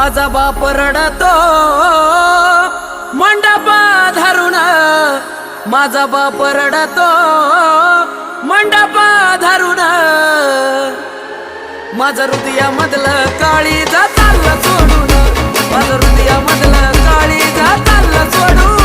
माझा बाप रडतो मंडपा धरून, माझा बाप रडतो मंडपा धरून, माझं हृदयामधलं काळीज चाललं सोडून, माझं हृदयामधलं काळीज चाललं सोडून.